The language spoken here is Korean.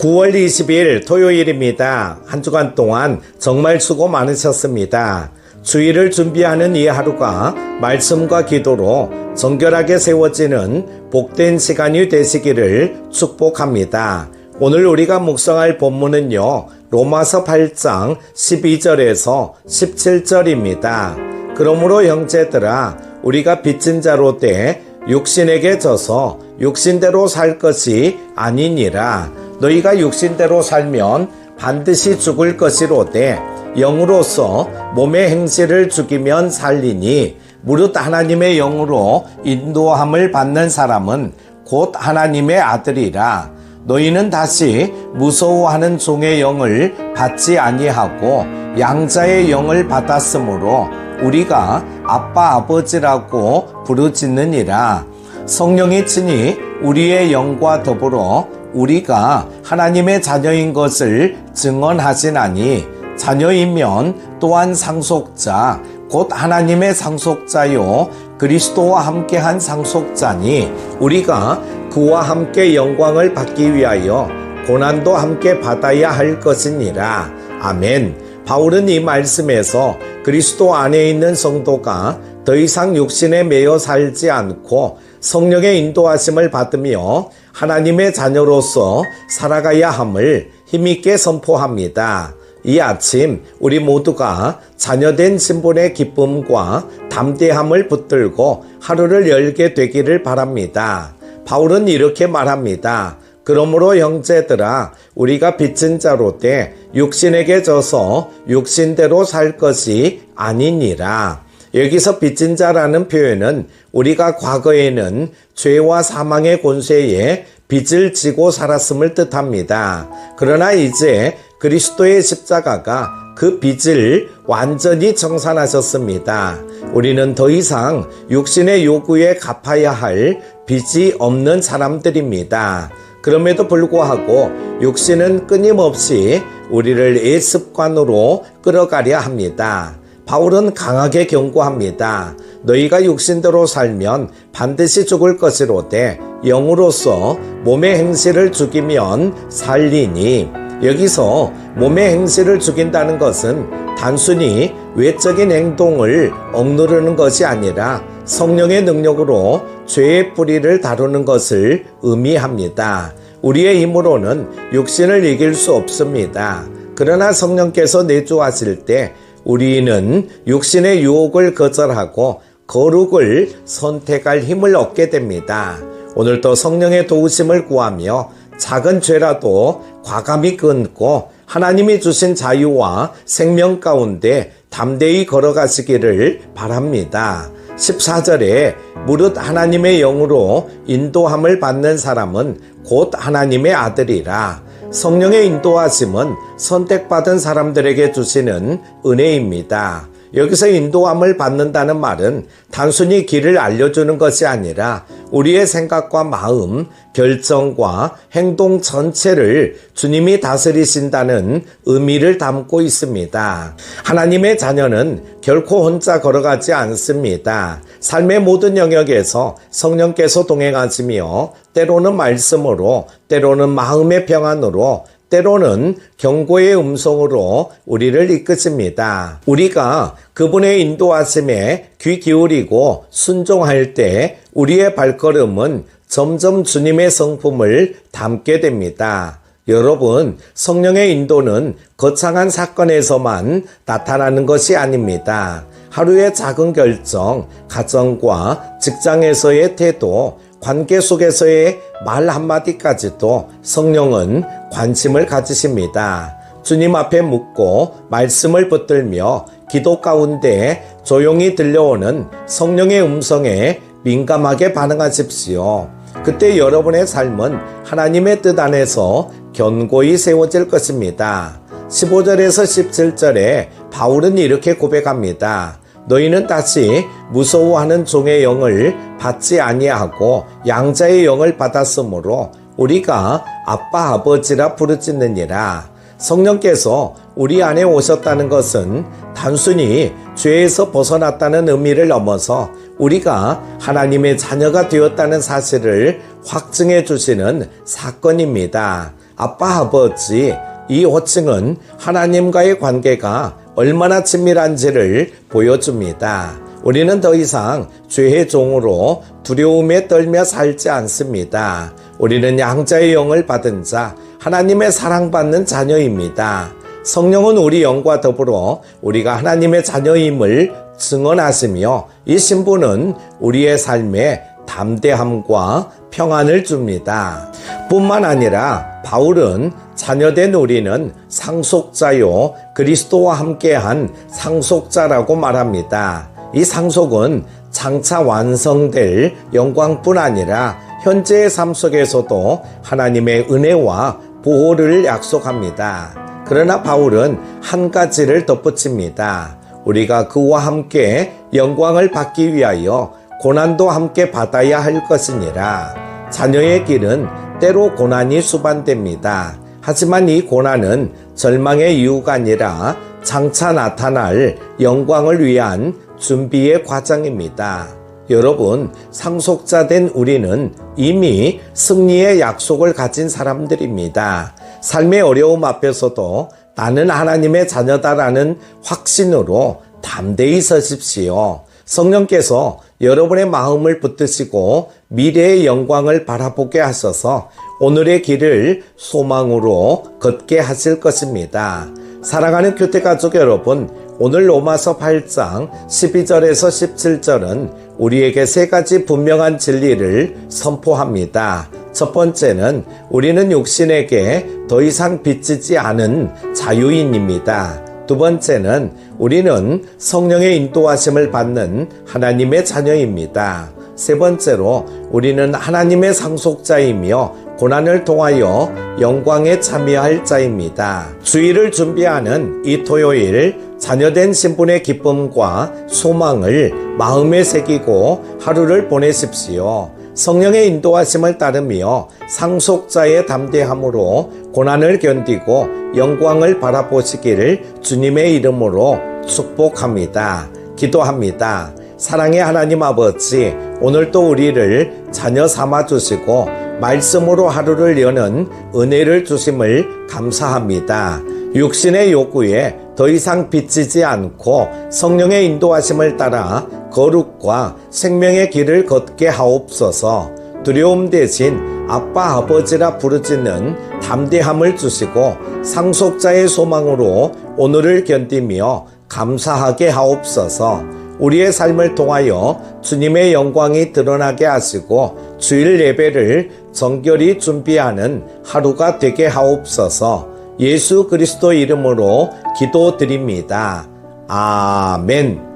9월 20일 토요일입니다. 한 주간 동안 정말 수고 많으셨습니다. 주일을 준비하는 이 하루가 말씀과 기도로 정결하게 세워지는 복된 시간이 되시기를 축복합니다. 오늘 우리가 묵상할 본문은요, 로마서 8장 12절에서 17절입니다. 그러므로 형제들아, 우리가 빚진 자로 돼 육신에게 져서 육신대로 살 것이 아니니라. 너희가 육신대로 살면 반드시 죽을 것이로되 영으로서 몸의 행실을 죽이면 살리니 무릇 하나님의 영으로 인도함을 받는 사람은 곧 하나님의 아들이라. 너희는 다시 무서워하는 종의 영을 받지 아니하고 양자의 영을 받았으므로 우리가 아빠 아버지라고 부르짖느니라. 성령이 친히 우리의 영과 더불어 우리가 하나님의 자녀인 것을 증언하시나니 자녀이면 또한 상속자 곧 하나님의 상속자요 그리스도와 함께한 상속자니 우리가 그와 함께 영광을 받기 위하여 고난도 함께 받아야 할 것이니라. 아멘. 바울은 이 말씀에서 그리스도 안에 있는 성도가 더 이상 육신에 매여 살지 않고 성령의 인도하심을 받으며 하나님의 자녀로서 살아가야 함을 힘있게 선포합니다. 이 아침 우리 모두가 자녀된 신분의 기쁨과 담대함을 붙들고 하루를 열게 되기를 바랍니다. 바울은 이렇게 말합니다. 그러므로 형제들아, 우리가 빚진 자로 돼 육신에게 져서 육신대로 살 것이 아니니라. 여기서 빚진 자라는 표현은 우리가 과거에는 죄와 사망의 권세에 빚을 지고 살았음을 뜻합니다. 그러나 이제 그리스도의 십자가가 그 빚을 완전히 청산하셨습니다. 우리는 더 이상 육신의 요구에 갚아야 할 빚이 없는 사람들입니다. 그럼에도 불구하고 육신은 끊임없이 우리를 예습관으로 끌어가려 합니다. 바울은 강하게 경고합니다. 너희가 육신대로 살면 반드시 죽을 것이로되 영으로서 몸의 행실을 죽이면 살리니. 여기서 몸의 행실을 죽인다는 것은 단순히 외적인 행동을 억누르는 것이 아니라 성령의 능력으로 죄의 뿌리를 다루는 것을 의미합니다. 우리의 힘으로는 육신을 이길 수 없습니다. 그러나 성령께서 내주하실 때 우리는 육신의 유혹을 거절하고 거룩을 선택할 힘을 얻게 됩니다. 오늘도 성령의 도우심을 구하며 작은 죄라도 과감히 끊고 하나님이 주신 자유와 생명 가운데 담대히 걸어가시기를 바랍니다. 14절에 무릇 하나님의 영으로 인도함을 받는 사람은 곧 하나님의 아들이라. 성령의 인도하심은 선택받은 사람들에게 주시는 은혜입니다. 여기서 인도함을 받는다는 말은 단순히 길을 알려주는 것이 아니라 우리의 생각과 마음, 결정과 행동 전체를 주님이 다스리신다는 의미를 담고 있습니다. 하나님의 자녀는 결코 혼자 걸어가지 않습니다. 삶의 모든 영역에서 성령께서 동행하시며 때로는 말씀으로, 때로는 마음의 평안으로, 때로는 경고의 음성으로 우리를 이끄십니다. 우리가 그분의 인도하심에 귀 기울이고 순종할 때 우리의 발걸음은 점점 주님의 성품을 담게 됩니다. 여러분, 성령의 인도는 거창한 사건에서만 나타나는 것이 아닙니다. 하루의 작은 결정, 가정과 직장에서의 태도, 관계 속에서의 말 한마디까지도 성령은 관심을 가지십니다. 주님 앞에 묻고 말씀을 붙들며 기도 가운데 조용히 들려오는 성령의 음성에 민감하게 반응하십시오. 그때 여러분의 삶은 하나님의 뜻 안에서 견고히 세워질 것입니다. 15절에서 17절에 바울은 이렇게 고백합니다. 너희는 다시 무서워하는 종의 영을 받지 아니하고 양자의 영을 받았으므로 우리가 아빠 아버지라 부르짖느니라. 성령께서 우리 안에 오셨다는 것은 단순히 죄에서 벗어났다는 의미를 넘어서 우리가 하나님의 자녀가 되었다는 사실을 확증해 주시는 사건입니다. 아빠, 아버지, 이 호칭은 하나님과의 관계가 얼마나 친밀한지를 보여줍니다. 우리는 더 이상 죄의 종으로 두려움에 떨며 살지 않습니다. 우리는 양자의 영을 받은 자, 하나님의 사랑받는 자녀입니다. 성령은 우리 영과 더불어 우리가 하나님의 자녀임을 증언하시며 이 신분은 우리의 삶에 담대함과 평안을 줍니다. 뿐만 아니라 바울은 자녀된 우리는 상속자요 그리스도와 함께한 상속자라고 말합니다. 이 상속은 장차 완성될 영광뿐 아니라 현재의 삶 속에서도 하나님의 은혜와 보호를 약속합니다. 그러나 바울은 한 가지를 덧붙입니다. 우리가 그와 함께 영광을 받기 위하여 고난도 함께 받아야 할 것이니라. 자녀의 길은 때로 고난이 수반됩니다. 하지만 이 고난은 절망의 이유가 아니라 장차 나타날 영광을 위한 준비의 과정입니다. 여러분, 상속자 된 우리는 이미 승리의 약속을 가진 사람들입니다. 삶의 어려움 앞에서도 나는 하나님의 자녀다라는 확신으로 담대히 서십시오. 성령께서 여러분의 마음을 붙드시고 미래의 영광을 바라보게 하셔서 오늘의 길을 소망으로 걷게 하실 것입니다. 사랑하는 교태가족 여러분, 오늘 로마서 8장 12절에서 17절은 우리에게 세 가지 분명한 진리를 선포합니다. 첫 번째는 우리는 육신에게 더 이상 빚지지 않은 자유인입니다. 두 번째는 우리는 성령의 인도하심을 받는 하나님의 자녀입니다. 세 번째로 우리는 하나님의 상속자이며 고난을 통하여 영광에 참여할 자입니다. 주일을 준비하는 이 토요일 자녀된 신분의 기쁨과 소망을 마음에 새기고 하루를 보내십시오. 성령의 인도하심을 따르며 상속자의 담대함으로 고난을 견디고 영광을 바라보시기를 주님의 이름으로 축복합니다. 기도합니다. 사랑의 하나님 아버지, 오늘도 우리를 자녀 삼아 주시고 말씀으로 하루를 여는 은혜를 주심을 감사합니다. 육신의 요구에 더 이상 빚지지 않고 성령의 인도하심을 따라 거룩과 생명의 길을 걷게 하옵소서. 두려움 대신 아빠 아버지라 부르짖는 담대함을 주시고 상속자의 소망으로 오늘을 견디며 감사하게 하옵소서. 우리의 삶을 통하여 주님의 영광이 드러나게 하시고 주일 예배를 정결히 준비하는 하루가 되게 하옵소서. 예수 그리스도 이름으로 기도드립니다. 아멘.